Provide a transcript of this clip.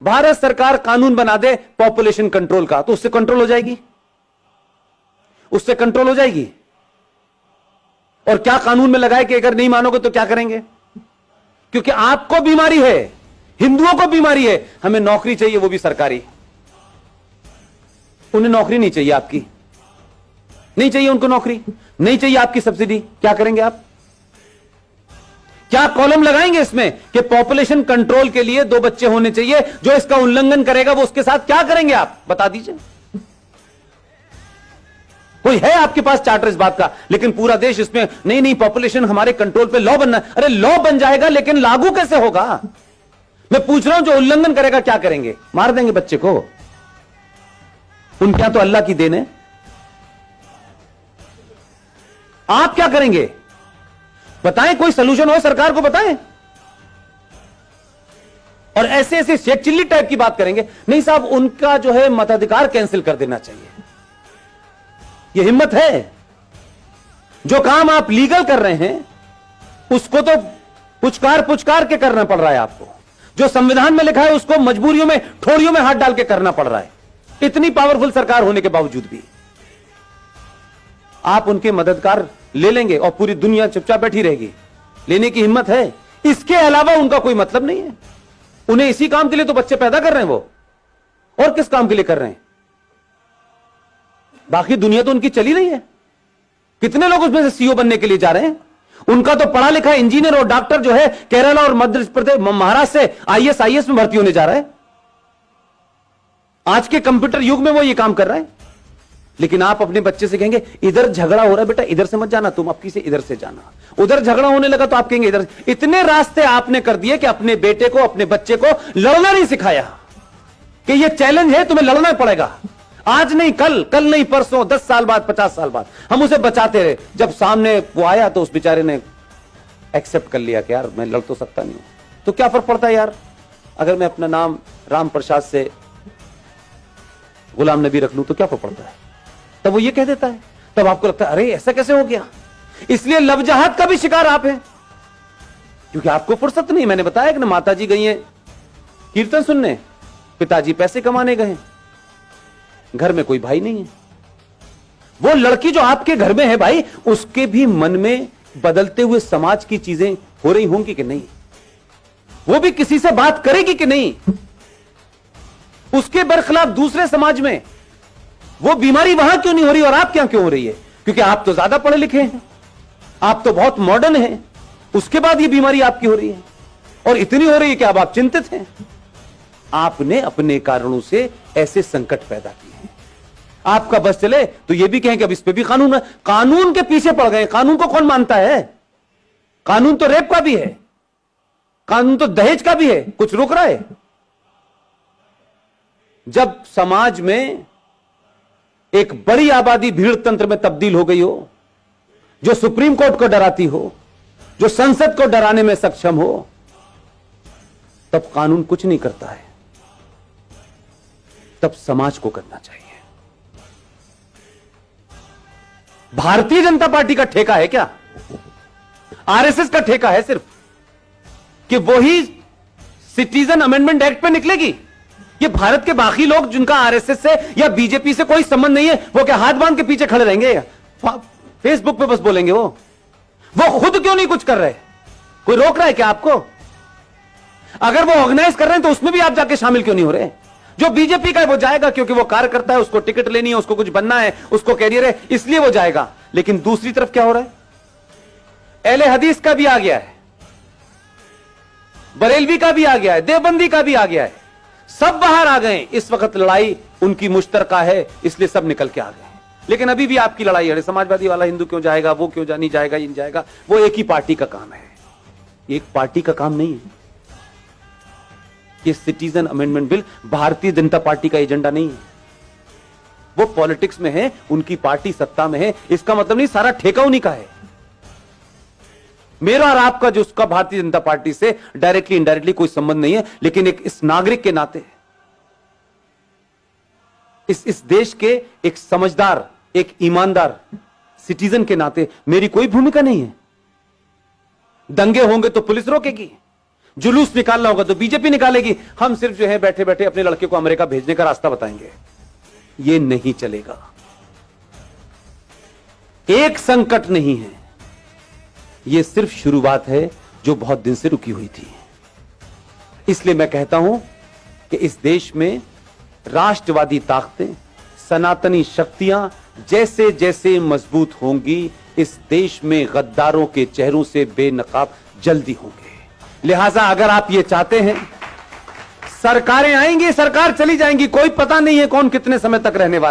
भारत सरकार कानून बना दे पॉपुलेशन कंट्रोल का, तो उससे कंट्रोल हो जाएगी, उससे कंट्रोल हो जाएगी। और क्या कानून में लगाए कि अगर नहीं मानोगे तो क्या करेंगे? क्योंकि आपको बीमारी है, हिंदुओं को बीमारी है, हमें नौकरी चाहिए, वो भी सरकारी। उन्हें नौकरी नहीं चाहिए, आपकी नहीं चाहिए, उनको नौकरी नहीं चाहिए, आपकी सब्सिडी। क्या करेंगे आप? क्या कॉलम लगाएंगे इसमें कि पॉपुलेशन कंट्रोल के लिए 2 बच्चे होने चाहिए, जो इसका उल्लंघन करेगा वो उसके साथ क्या करेंगे आप? बता दीजिए। कोई है आपके पास चार्टर इस बात का? लेकिन पूरा देश इसमें नहीं नहीं, पॉपुलेशन हमारे कंट्रोल पे लॉ बनना। अरे लॉ बन जाएगा, लेकिन लागू कैसे होगा? मैं पूछ रहा हूं, जो उल्लंघन करेगा क्या करेंगे? मार देंगे बच्चे को? उनके यहां तो अल्लाह की देन है। आप क्या करेंगे? बताएं, कोई सलूशन हो सरकार को बताएं। और ऐसे ऐसे शेख चिल्ली टाइप की बात करेंगे, नहीं साहब उनका जो है मताधिकार कैंसिल कर देना चाहिए। यह हिम्मत है? जो काम आप लीगल कर रहे हैं उसको तो पुचकार पुचकार के करना पड़ रहा है आपको। जो संविधान में लिखा है उसको मजबूरियों में, ठोड़ियों में हाथ डाल के करना पड़ रहा है, इतनी पावरफुल सरकार होने के बावजूद भी। आप उनके मददगार ले लेंगे और पूरी दुनिया चुपचाप बैठी रहेगी। लेने की हिम्मत है? इसके अलावा उनका कोई मतलब नहीं है। उन्हें इसी काम के लिए तो बच्चे पैदा कर रहे हैं वो, और किस काम के लिए कर रहे हैं? बाकी दुनिया तो उनकी चली रही है। कितने लोग उसमें से सीईओ बनने के लिए जा रहे हैं? उनका तो पढ़ा लिखा इंजीनियर और डॉक्टर जो है केरला और मध्य प्रदेश, महाराष्ट्र से आईएएस में भर्ती होने जा रहा है। आज के कंप्यूटर युग में वो ये काम कर रहा है। लेकिन आप अपने बच्चे से कहेंगे इधर झगड़ा हो रहा है बेटा, इधर से मत जाना, तुम अपनी से इधर से जाना। उधर झगड़ा होने लगा तो आप कहेंगे इधर। इतने रास्ते आपने कर दिए कि अपने बेटे को, अपने बच्चे को लड़ना नहीं सिखाया कि ये चैलेंज है, तुम्हें लड़ना पड़ेगा। आज नहीं कल, कल नहीं परसों, 10 साल बाद, 50 साल बाद हम उसे बचाते रहे। जब सामने वो आया तो उस बेचारे ने एक्सेप्ट कर लिया कि यार मैं लड़ तो सकता नहीं हूं। तो क्या फर्क पड़ता है यार, अगर मैं अपना नाम राम प्रसाद से गुलाम नबी रख लूं तो क्या फर्क पड़ता है? तब वो ये कह देता है, तब आपको लगता है अरे ऐसा कैसे हो गया। इसलिए लवजहाद का भी शिकार आप हैं, क्योंकि आपको फुर्सत नहीं। मैंने बताया कि ना, माताजी गई हैं कीर्तन सुनने, पिताजी पैसे कमाने गए, घर में कोई भाई नहीं है। वो लड़की जो आपके घर में है भाई, उसके भी मन में बदलते हुए समाज की चीजें हो रही होंगी कि नहीं? वो भी किसी से बात करेगी कि नहीं? उसके बरखिलाफ दूसरे समाज में वो बीमारी वहां क्यों नहीं हो रही और आप क्या क्यों हो रही है? क्योंकि आप तो ज्यादा पढ़े लिखे हैं, आप तो बहुत मॉडर्न हैं, उसके बाद ये बीमारी आपकी हो रही है। और इतनी हो रही है कि अब आप चिंतित हैं। आपने अपने कारणों से ऐसे संकट पैदा किए हैं। आपका बस चले तो ये भी कहें कि अब इस पे भी कानून है। कानून के पीछे पड़ गए। कानून को कौन मानता है? कानून तो रेप का भी है, कानून तो दहेज का भी है। कुछ रोक रहा है? जब समाज में एक बड़ी आबादी भीड़ तंत्र में तब्दील हो गई हो, जो सुप्रीम कोर्ट को डराती हो, जो संसद को डराने में सक्षम हो, तब कानून कुछ नहीं करता है, तब समाज को करना चाहिए। भारतीय जनता पार्टी का ठेका है क्या? आरएसएस का ठेका है सिर्फ कि वही सिटीजन अमेंडमेंट एक्ट पे निकलेगी? ये भारत के बाकी लोग जिनका आरएसएस से या बीजेपी से कोई संबंध नहीं है, वो क्या हाथ बांध के पीछे खड़े रहेंगे? फेसबुक पे बस बोलेंगे वो खुद क्यों नहीं कुछ कर रहे? कोई रोक रहा है क्या आपको? अगर वो ऑर्गेनाइज कर रहे हैं तो उसमें भी आप जाके शामिल क्यों नहीं हो रहे? जो बीजेपी का है वो जाएगा क्योंकि वो कार्यकर्ता है, उसको टिकट लेनी है, उसको कुछ बनना है, उसको कैरियर है, इसलिए वो जाएगा। लेकिन दूसरी तरफ क्या हो रहा है? अहले हदीस का भी आ गया है, बरेलवी का भी आ गया है, देवबंदी का भी आ गया है, सब बाहर आ गए। इस वक्त लड़ाई उनकी मुश्तरका है, इसलिए सब निकल के आ गए। लेकिन अभी भी आपकी लड़ाई है, समाजवादी वाला हिंदू क्यों जाएगा, वो क्यों नहीं जाएगा, ये नहीं जाएगा। वो एक ही पार्टी का काम है, एक पार्टी का काम नहीं है। ये citizen amendment bill Bharatiya Janata party का एजेंडा नहीं है। वो पॉलिटिक्स में है, उनकी पार्टी सत्ता में है, इसका मतलब नहीं सारा ठेका उन्हीं का है। मेरा और आपका जो उसका भारतीय जनता पार्टी से डायरेक्टली इनडायरेक्टली कोई संबंध नहीं है, लेकिन एक इस नागरिक के नाते, इस देश के एक समझदार, एक ईमानदार सिटीजन के नाते मेरी कोई भूमिका नहीं है। दंगे होंगे तो पुलिस रोकेगी, जुलूस निकालना होगा तो बीजेपी निकालेगी, हम सिर्फ जो है बैठे बैठे अपने लड़के को अमेरिका भेजने का रास्ता बताएंगे। ये नहीं चलेगा। एक संकट नहीं है, यह सिर्फ शुरुआत है जो बहुत दिन से रुकी हुई थी। इसलिए मैं कहता हूं कि इस देश में राष्ट्रवादी ताकतें, सनातनी शक्तियां जैसे जैसे मजबूत होंगी, इस देश में गद्दारों के चेहरों से बेनकाब जल्दी होंगे। लिहाजा अगर आप ये चाहते हैं, सरकारें आएंगी, सरकार चली जाएंगी, कोई पता नहीं है कौन कितने समय तक रहने वाला।